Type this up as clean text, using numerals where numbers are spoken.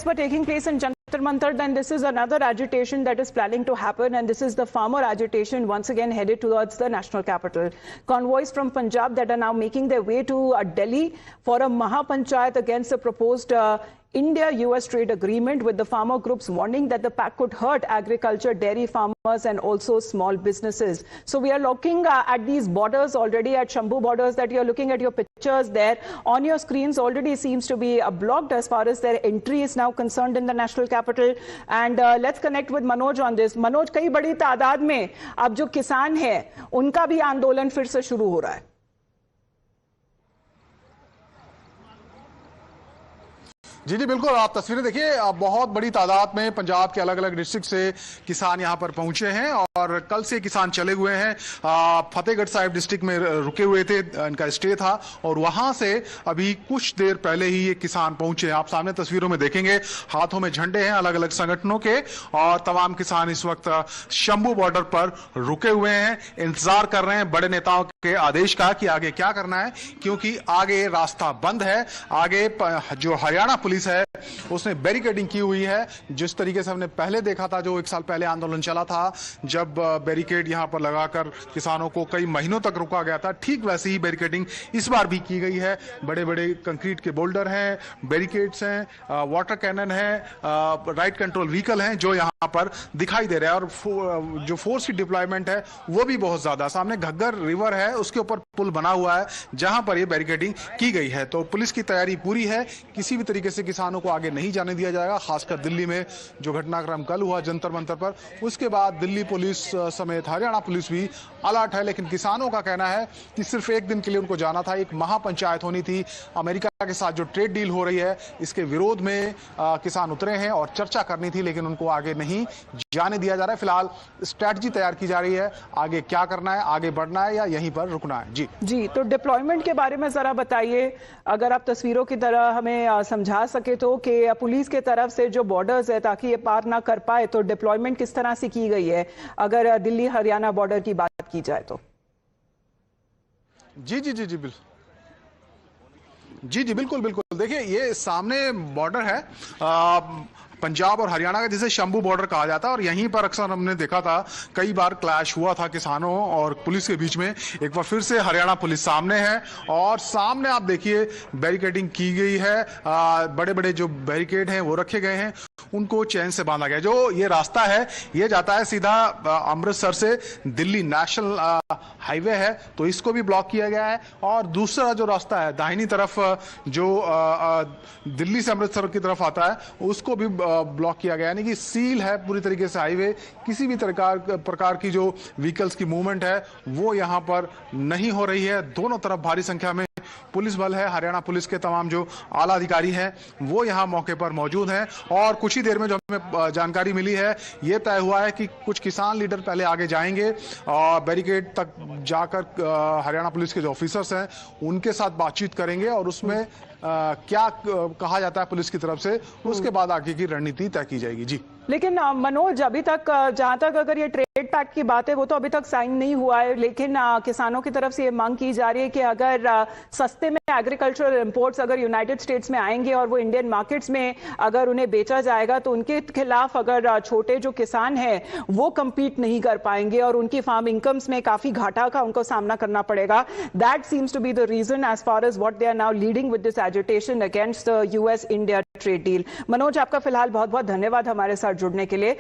were taking place in Jantar Mantar, then this is another agitation that is planning to happen, and this is the farmer agitation once again headed towards the national capital. Convoys from Punjab that are now making their way to Delhi for a Mahapanchayat against the proposed India-US trade agreement, with the farmer groups warning that the pact could hurt agriculture, dairy farmers and also small businesses. So we are looking at these borders already, at Shambhu borders that you're looking at. Your pictures there on your screens already seems to be blocked as far as their entry is now concerned in the national capital. And let's connect with Manoj on this. Manoj, कई बड़ी तादाद में अब जो किसान हैं उनका भी आंदोलन फिर से शुरू हो रहा है। जी जी बिल्कुल, आप तस्वीरें देखिए। बहुत बड़ी तादाद में पंजाब के अलग अलग डिस्ट्रिक्ट से किसान यहां पर पहुंचे हैं और कल से किसान चले हुए हैं। फतेहगढ़ साहिब डिस्ट्रिक्ट में रुके हुए थे, इनका स्टे था, और वहां से अभी कुछ देर पहले ही ये किसान पहुंचे हैं। आप सामने तस्वीरों में देखेंगे, हाथों में झंडे हैं अलग अलग संगठनों के, और तमाम किसान इस वक्त शंभू बॉर्डर पर रुके हुए हैं, इंतजार कर रहे हैं बड़े नेताओं के आदेश का कि आगे क्या करना है, क्योंकि आगे रास्ता बंद है। आगे जो हरियाणा पुलिस है उसने बैरिकेडिंग की हुई है, जिस तरीके से हमने पहले देखा था, जो 1 साल पहले आंदोलन चला था, जब बैरिकेड यहां पर लगाकर किसानों को कई महीनों तक रुका गया था, ठीक वैसे ही बैरिकेडिंग इस बार भी की गई है। बड़े बड़े कंक्रीट के बोल्डर हैं, बैरिकेड्स हैं, वाटर कैनन है, राइट कंट्रोल व्हीकल हैं जो यहां पर दिखाई दे रहा है, और जो फोर्स की डिप्लॉयमेंट है वो भी बहुत ज्यादा। सामने घग्गर रिवर है, उसके ऊपर पुल बना हुआ है जहां पर यह बैरिकेडिंग की गई है। तो पुलिस की तैयारी पूरी है, किसी भी तरीके से किसानों को आगे नहीं जाने दिया जाएगा। खासकर दिल्ली में जो घटनाक्रम कल हुआ जंतर मंतर पर, उसके बाद दिल्ली पुलिस समेत हरियाणा पुलिस भी अलर्ट है। लेकिन किसानों का कहना है कि सिर्फ एक दिन के लिए उनको जाना था, एक महापंचायत होनी थी। अमेरिका के साथ जो ट्रेड डील हो रही है इसके विरोध में किसान उतरे हैं और चर्चा करनी थी, लेकिन उनको आगे नहीं जाने दिया जा रहा है। फिलहाल स्ट्रैटेजी तैयार की जा रही है, आगे क्या करना है, आगे बढ़ना है या यहीं पर रुकना है। जी तो डिप्लॉयमेंट के बारे में जरा बताइए, अगर आप तस्वीरों की तरह हमें समझा सके तो, कि पुलिस के तरफ से जो बॉर्डर्स है ताकि ये पार ना कर पाए, तो डिप्लॉयमेंट किस तरह से की गई है अगर दिल्ली हरियाणा बॉर्डर की बात की जाए तो? जी जी जी जी बिल्कुल, जी जी बिल्कुल बिल्कुल। देखिए, ये सामने बॉर्डर है पंजाब और हरियाणा का, जिसे शंभू बॉर्डर कहा जाता है, और यहीं पर अक्सर हमने देखा था कई बार क्लैश हुआ था किसानों और पुलिस के बीच में। एक बार फिर से हरियाणा पुलिस सामने है, और सामने आप देखिए बैरिकेडिंग की गई है। बड़े बड़े जो बैरिकेड हैं वो रखे गए हैं, उनको चैन से बांधा गया। जो ये रास्ता है ये जाता है सीधा अमृतसर से दिल्ली नेशनल हाईवे है, तो इसको भी ब्लॉक किया गया है। और दूसरा जो रास्ता है दाहिनी तरफ जो दिल्ली से अमृतसर की तरफ आता है, उसको भी ब्लॉक किया गया, यानी कि सील है पूरी तरीके से हाईवे। किसी भी प्रकार की जो व्हीकल्स की मूवमेंट है वो यहां पर नहीं हो रही है। दोनों तरफ भारी संख्या में पुलिस बल है, हरियाणा पुलिस के तमाम जो आला अधिकारी हैं वो यहां मौके पर मौजूद हैं। और कुछ ही देर में जो हमें जानकारी मिली है, ये तय हुआ है कि कुछ किसान लीडर पहले आगे जाएंगे और बैरिकेड तक जाकर हरियाणा पुलिस के जो ऑफिसर्स हैं उनके साथ बातचीत करेंगे, और उसमें क्या कहा जाता है पुलिस की तरफ से, उसके बाद आगे की रणनीति तय की जाएगी। जी लेकिन मनोज, अभी तक जहां तक अगर ये ट्रेड पैक्ट की बात है वो तो अभी तक साइन नहीं हुआ है, लेकिन किसानों की तरफ से ये मांग की जा रही है कि अगर सस्ते में एग्रीकल्चरल इंपोर्ट्स अगर यूनाइटेड स्टेट्स में आएंगे और वो इंडियन मार्केट्स में अगर उन्हें बेचा जाएगा, तो उनके खिलाफ अगर छोटे जो किसान हैं वो कम्पीट नहीं कर पाएंगे और उनकी फार्म इनकम्स में काफी घाटा का उनको सामना करना पड़ेगा। That seems to be the reason as far as what they are now leading with this agitation against the US India trade deal. Manoj, आपका फिलहाल बहुत बहुत धन्यवाद हमारे साथ जुड़ने के लिए।